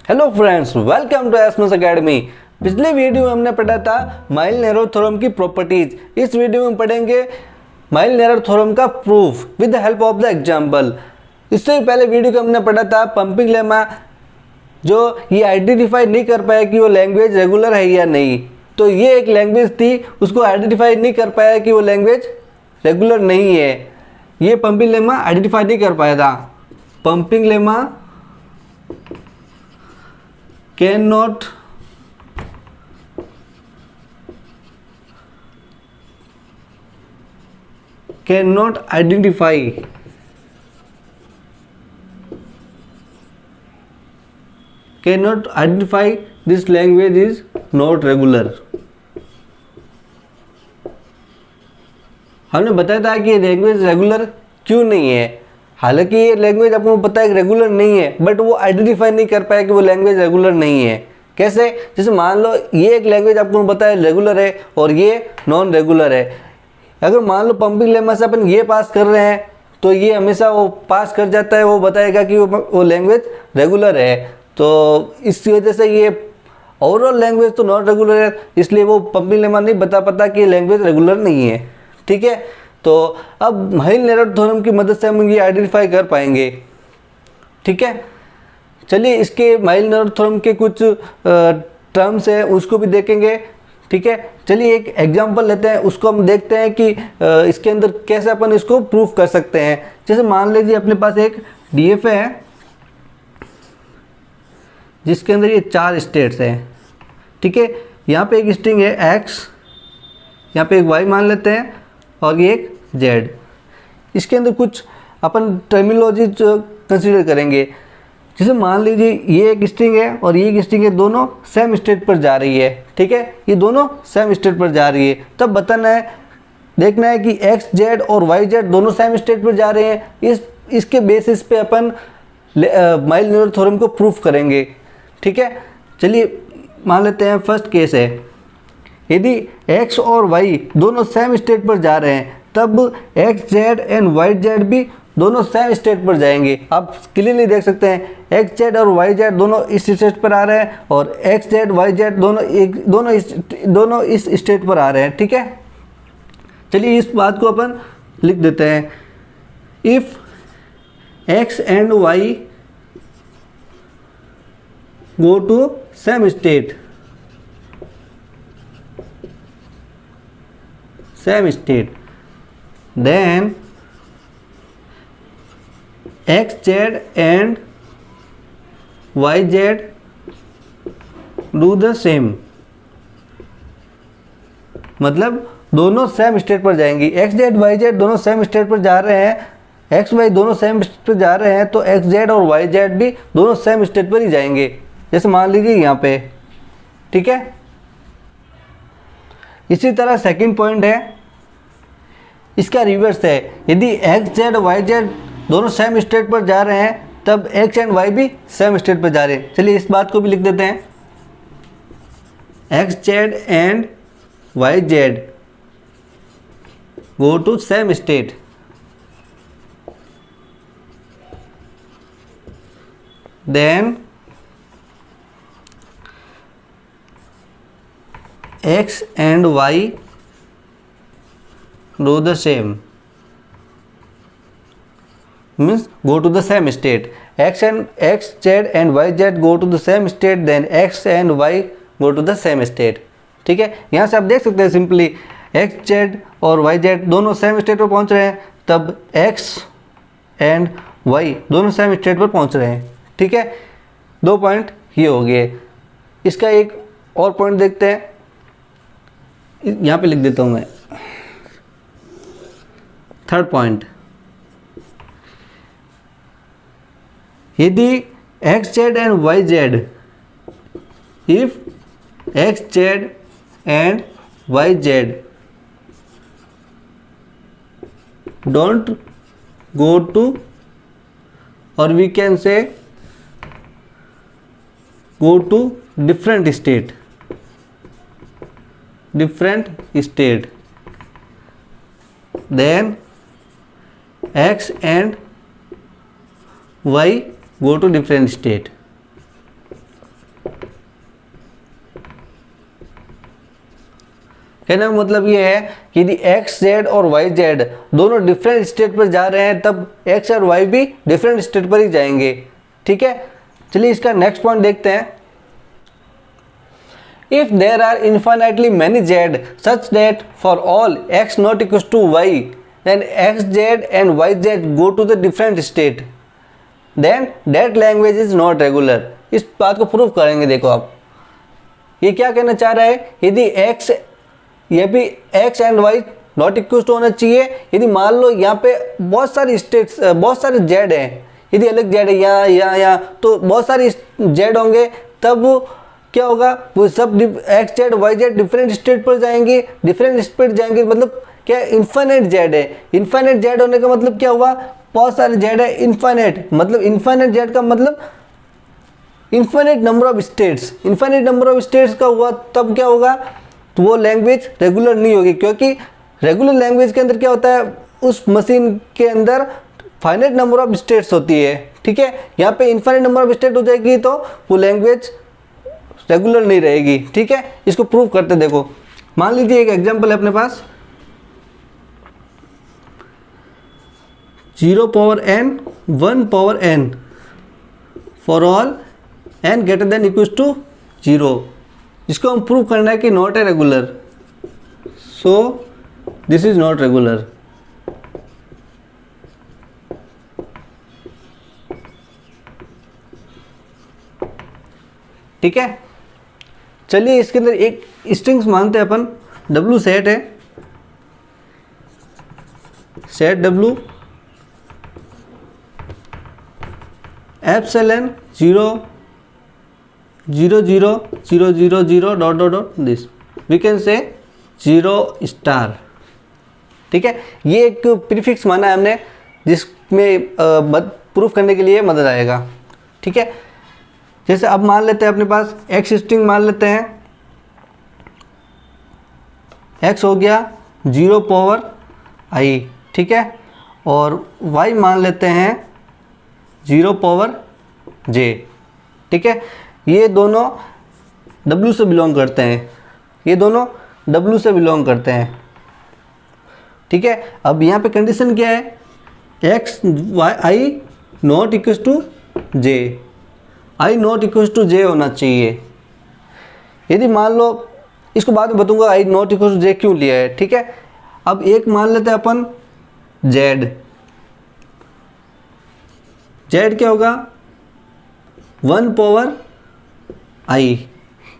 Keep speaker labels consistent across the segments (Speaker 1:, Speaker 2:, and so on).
Speaker 1: Hello friends, welcome to एस्मस academy. पिछले video में हमने पढ़ा था माइल-नेरो थ्योरम की प्रॉपर्टीज। इस वीडियो में पढ़ेंगे माइल-नेरो थ्योरम का proof with the help of the example. इससे पहले वीडियो को हमने पढ़ा था पंपिंग लेमा, जो ये आइडेंटिफाई नहीं कर पाया कि वो लैंग्वेज रेगुलर है या नहीं। तो ये एक लैंग्वेज थी, उसको आइडेंटिफाई नहीं कर पाया कि वो लैंग्वेज रेगुलर नहीं है। ये पंपिंग लेमा आइडेंटिफाई नहीं कर पाया था। Pumping lemma cannot identify this language is not regular। हमने बताया था कि लैंग्वेज रेगुलर क्यों नहीं है। हालांकि ये लैंग्वेज आपको पता है रेगुलर नहीं है, बट वो आइडेंटिफाई नहीं कर पाया कि वो लैंग्वेज रेगुलर नहीं है। कैसे? जैसे मान लो ये एक लैंग्वेज आपको पता है रेगुलर है और ये नॉन रेगुलर है। अगर मान लो पंपिंग लेमा से अपन ये पास कर रहे हैं तो ये हमेशा वो पास कर जाता है, वो बताएगा कि वो लैंग्वेज रेगुलर है। तो इस वजह से ये ओवरऑल लैंग्वेज तो नॉन रेगुलर है, इसलिए वो पंपिंग लेमा नहीं बता पाता कि लैंग्वेज रेगुलर नहीं है। ठीक है, तो अब माइल-नेरो थ्योरम की मदद से हम ये आइडेंटिफाई कर पाएंगे। ठीक है, चलिए इसके माइल-नेरो थ्योरम के कुछ टर्म्स हैं, उसको भी देखेंगे। ठीक है, चलिए एक एग्जांपल लेते हैं, उसको हम देखते हैं कि इसके अंदर कैसे अपन इसको प्रूफ कर सकते हैं। जैसे मान लीजिए अपने पास एक डीएफ है जिसके अंदर ये 4 स्टेट्स हैं। ठीक है, यहाँ पे एक स्ट्रिंग है x, यहाँ पे एक y मान लेते हैं और ये एक z। इसके अंदर कुछ अपन टर्मिनोलॉजी कंसीडर करेंगे। जैसे मान लीजिए ये एक स्ट्रिंग है और ये एक स्ट्रिंग है, दोनों सेम स्टेट पर जा रही है। ठीक है, ये दोनों सेम स्टेट पर जा रही है। तब बताना है, देखना है कि x z और y z दोनों सेम स्टेट पर जा रहे हैं। इसके बेसिस पे अपन माइल-नेरो थ्योरम को प्रूफ करेंगे। ठीक है, चलिए मान लेते हैं फर्स्ट केस है, यदि x और y दोनों सेम स्टेट पर जा रहे हैं तब x z and y z भी दोनों सेम स्टेट पर जाएंगे। आप क्लियरली देख सकते हैं x z और y z दोनों इस स्टेट पर आ रहे हैं और x z y z दोनों इस स्टेट पर आ रहे हैं। ठीक है, चलिए इस बात को अपन लिख देते हैं। If x and y go to same state, then x z and y z do the same। मतलब दोनों सेम स्टेट पर जाएंगी। x z y z दोनों सेम स्टेट पर जा रहे हैं, x y दोनों सेम स्टेट पर जा रहे हैं, तो x z और y z भी दोनों सेम स्टेट पर ही जाएंगे। जैसे मान लीजिए यहाँ पे। ठीक है, इसी तरह सेकंड पॉइंट है, इसका रिवर्स है। यदि x z y z दोनों सेम स्टेट पर जा रहे हैं तब x एंड y भी सेम स्टेट पर जा रहे हैं। चलिए इस बात को भी लिख देते हैं, x z and y z go to same state, then x and y do the same, means go to the same state। x z and y z go to the same state, then x and y go to the same state। ठीक है, यहाँ से आप देख सकते हैं simply x z और y z दोनों सेम स्टेट पर पहुँच रहे हैं, तब x एंड y दोनों सेम स्टेट पर पहुँच रहे हैं। ठीक है, 2 पॉइंट ये हो गए। इसका एक और पॉइंट देखते हैं, यहाँ पे लिख देता हूँ मैं। थर्ड पॉइंट, यदि x z and y z, if x z and y z don't go to, or we can say go to different state, then x and y go to different state। कहने का मतलब ये है कि यदि x Z और Y Z दोनों different state पर जा रहे हैं तब एक्स और वाई भी डिफरेंट स्टेट पर ही जाएंगे। ठीक है, चलिए इसका नेक्स्ट पॉइंट देखते हैं। If there are infinitely many z such that for all x not equal to y then x Z and Y z go to the different state then that language is not regular. इस बात को prove करेंगे। देखो आप ये क्या कहना चाह रहा है, यदि एक्स ये भी x and y not equal to होना चाहिए। यदि मान लो यहाँ पे बहुत सारी स्टेट्स बहुत सारे जेड हैं, यदि अलग जेड है यहाँ तो बहुत सारे जेड होंगे, तब क्या होगा, वो सब x z y z different state पर जाएंगे। डिफरेंट स्टेट जाएंगे मतलब क्या, इन्फाइनाइट जेड है। इन्फाइनाइट जेड होने का मतलब क्या हुआ, बहुत सारे जेड है। इन्फाइनाइट मतलब इन्फाइनाइट जेड का मतलब infinite number of states. Infinite number of states का हुआ तब क्या होगा, तो वो लैंग्वेज रेगुलर नहीं होगी, क्योंकि रेगुलर लैंग्वेज के अंदर क्या होता है, उस मशीन के अंदर फाइनाइट नंबर ऑफ स्टेट्स होती है। ठीक है, यहाँ पे इन्फाइनाइट नंबर ऑफ स्टेट हो जाएगी तो वो लैंग्वेज रेगुलर नहीं रहेगी। ठीक है, इसको प्रूव करते देखो। मान लीजिए एक एग्जांपल है अपने पास 0 power n 1 power n for all n greater than equals to 0। इसको हम प्रूव करना है कि not a regular, so this is not regular. ठीक है, चलिए इसके अंदर एक स्ट्रिंग्स मानते हैं अपन, w सेट है, set w epsilon 0 0 0 0 0 0 dot dot dot this we can say 0 star. ठीक है, ये एक प्रीफिक्स माना है हमने जिसमें प्रूफ करने के लिए मदद आएगा। ठीक है, जैसे अब मान लेते हैं अपने पास एक्स स्ट्रिंग मान लेते हैं, एक्स हो गया 0 पावर i। ठीक है, और y मान लेते हैं 0 पावर j। ठीक है, ये दोनों w से बिलोंग करते हैं, ये दोनों w से बिलोंग करते हैं। ठीक है, अब यहाँ पे कंडीशन क्या है, x i not equal to j, i not equal to j होना चाहिए। यदि मान लो, इसको बाद में बताऊंगा i not equal to j क्यों लिया है। ठीक है, अब एक मान लेते हैं अपन z, z क्या होगा 1 पावर i।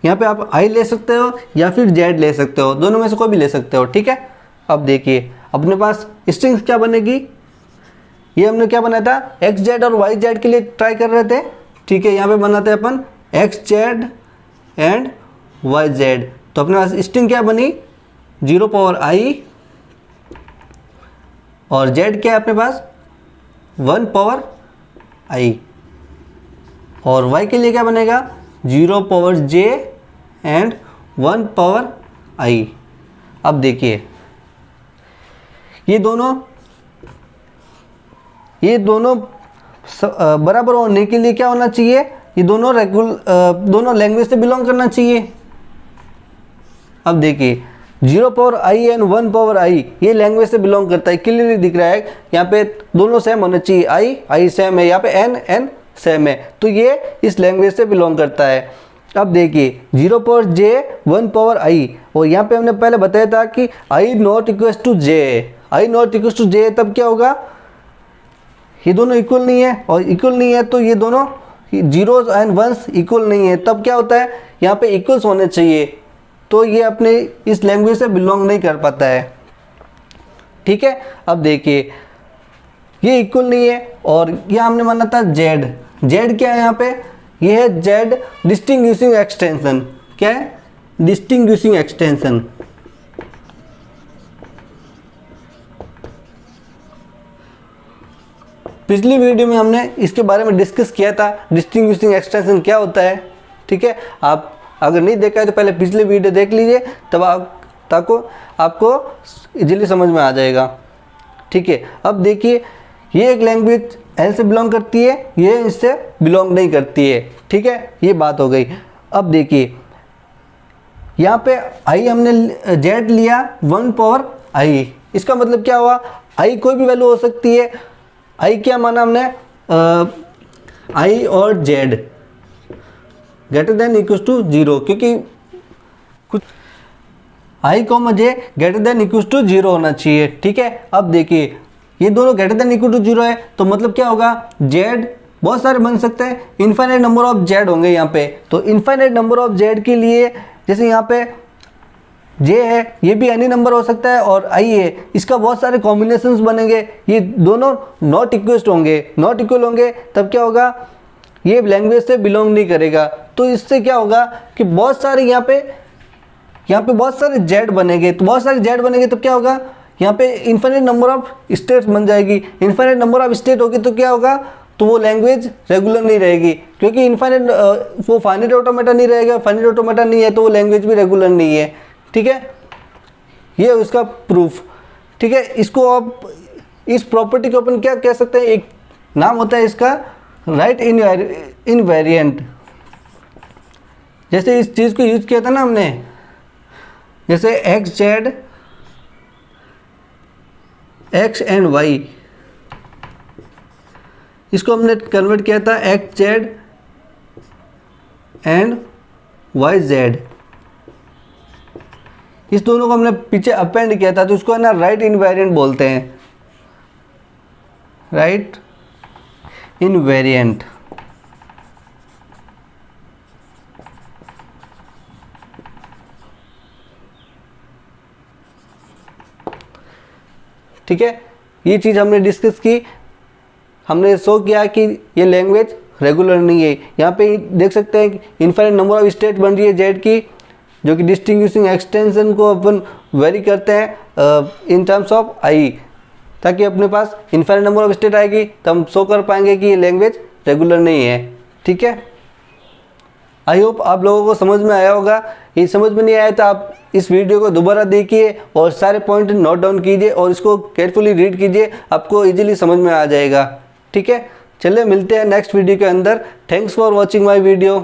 Speaker 1: यहाँ पे आप i ले सकते हो या फिर z ले सकते हो, दोनों में से कोई भी ले सकते हो। ठीक है, अब देखिए अपने पास स्ट्रिंग्स क्या बनेगी, ये हमने क्या बनाया था, एक्स जेड और वाई जेड के लिए ट्राई कर रहे थे। ठीक है, यहाँ पे बनाते हैं अपन X Z and Y Z, तो अपने पास स्ट्रिंग क्या बनी 0 पावर i और z क्या है अपने पास 1 पावर i, और y के लिए क्या बनेगा 0 power j and 1 power i। अब देखिए ये दोनों बराबर होने के लिए क्या होना चाहिए, ये दोनों दोनों लैंग्वेज से बिलोंग करना चाहिए। अब देखिए 0 power i and 1 power i ये लैंग्वेज से बिलोंग करता है, क्लियरली दिख रहा है। यहाँ पे दोनों सेम होने चाहिए, i सेम है, यहाँ पे n सेम है, तो ये इस लैंग्वेज से बिलोंग करता है। अब देखिए 0 पावर j 1 पावर i, और यहाँ पे हमने पहले बताया था कि i not equal to j, i not equal to j, तब क्या होगा, ये दोनों इक्वल नहीं है, और इक्वल नहीं है तो ये दोनों जीरोस एंड वंस इक्वल नहीं है, तब क्या होता है यहाँ पे इक्वल्स होने चाहिए, तो ये अपने इस लैंग्वेज से बिलोंग नहीं कर पाता है। ठीक है, अब देखिए ये इक्वल नहीं है, और यह हमने माना था जेड, जेड क्या है यहाँ पे, ये है जेड डिस्टिंग्विशिंग एक्सटेंशन। क्या है, डिस्टिंग्विशिंग एक्सटेंशन। पिछली वीडियो में हमने इसके बारे में डिस्कस किया था, डिस्टिंग्विशिंग एक्सटेंशन क्या होता है। ठीक है, आप अगर नहीं देखा है तो पहले पिछली वीडियो देख लीजिए, तब आपको इजीली समझ में आ जाएगा। ठीक है, अब देखिए ये एक लैंग्वेज एल से बिलोंग करती है, ये इससे बिलोंग नहीं करती है। ठीक है, ये बात हो गई। अब देखिए यहाँ पे आई हमने जेड लिया 1 पावर आई, इसका मतलब क्या हुआ, आई कोई भी वैल्यू हो सकती है। आई क्या माना हमने, आई और Z greater than equal to 0, क्योंकि कुछ I comma J greater than equal to 0 होना चाहिए। ठीक है, अब देखिए ये दोनों ग्रेटर देन इक्वल टू 0 है, तो मतलब क्या होगा, जेड बहुत सारे बन सकते हैं, इनफाइनाइट नंबर ऑफ जेड होंगे यहाँ पे। तो इनफाइनाइट नंबर ऑफ जेड के लिए जैसे यहाँ पे जे है, ये भी एनी नंबर हो सकता है, और आई है, इसका बहुत सारे कॉम्बिनेशंस बनेंगे, ये दोनों नॉट इक्वल होंगे, तब क्या होगा, ये लैंग्वेज से बिलोंग नहीं करेगा। तो इससे क्या होगा कि बहुत सारे यहाँ पे बहुत सारे जेड बनेंगे, तो बहुत सारे जेड बनेंगे तो क्या होगा, यहाँ पे इनफाइनाइट नंबर ऑफ स्टेट्स बन जाएगी। इनफाइनाइट नंबर ऑफ स्टेट होगी तो क्या होगा, तो वो लैंग्वेज रेगुलर नहीं रहेगी, क्योंकि इनफाइनाइट वो फाइनाइट ऑटोमेटा नहीं रहेगा, फाइनाइट ऑटोमेटा नहीं है तो वो लैंग्वेज भी रेगुलर नहीं है। ठीक है, ये उसका प्रूफ। ठीक है, इसको आप इस प्रॉपर्टी को अपन क्या कह सकते हैं, एक नाम होता है इसका राइट इनवेरिएंट। जैसे इस चीज़ को यूज किया था ना हमने, जैसे x z x and y, इसको हमने कन्वर्ट किया था x Z and Y z, इस दोनों को हमने पीछे अपेंड किया था, तो उसको है ना राइट इनवेरिएंट बोलते हैं, राइट इनवेरिएंट। ठीक है, ये चीज़ हमने डिस्कस की, हमने शो किया कि ये लैंग्वेज रेगुलर नहीं है। यहाँ पे देख सकते हैं इनफाइनाइट नंबर ऑफ स्टेट बन रही है जेड की, जो कि डिस्टिंग्विशिंग एक्सटेंशन को अपन वेरी करते हैं इन टर्म्स ऑफ आई, ताकि अपने पास इनफाइनाइट नंबर ऑफ स्टेट आएगी तो हम शो कर पाएंगे कि ये लैंग्वेज रेगुलर नहीं है। ठीक है, आई होप आप लोगों को समझ में आया होगा। ये समझ में नहीं आया तो आप इस वीडियो को दोबारा देखिए और सारे पॉइंट नोट डाउन कीजिए और इसको केयरफुली रीड कीजिए, आपको इजीली समझ में आ जाएगा। ठीक है, चलिए मिलते हैं नेक्स्ट वीडियो के अंदर। Thanks for watching my video.